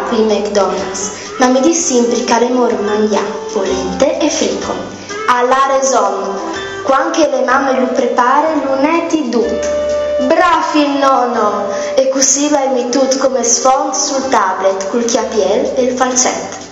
qui McDonald's, ma mi di sempre che le mor mangia polente e frico. Alla raison, quanche le mamme lo prepare lunedì dut. Bravi il nonno! E così vai mi tutto come sfondo sul tablet col chiapiel e il falsetto.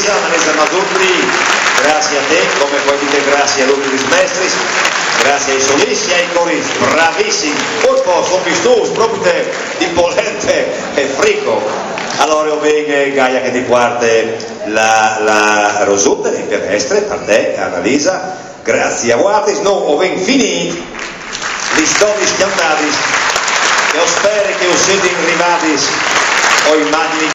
Marisa Mazurli, grazie a te, come poi dite grazie a tutti gli maestri, grazie ai solisti e ai coristi, bravissimi, colpo sono vistus, proprio di polente e frico. Allora io vengo Gaia che ti guarda la rosuta di terrestre, per te, Annalisa, grazie a Guatis, no, ho ben finito, gli storie schiantati, e spero che siete arrivati o immagini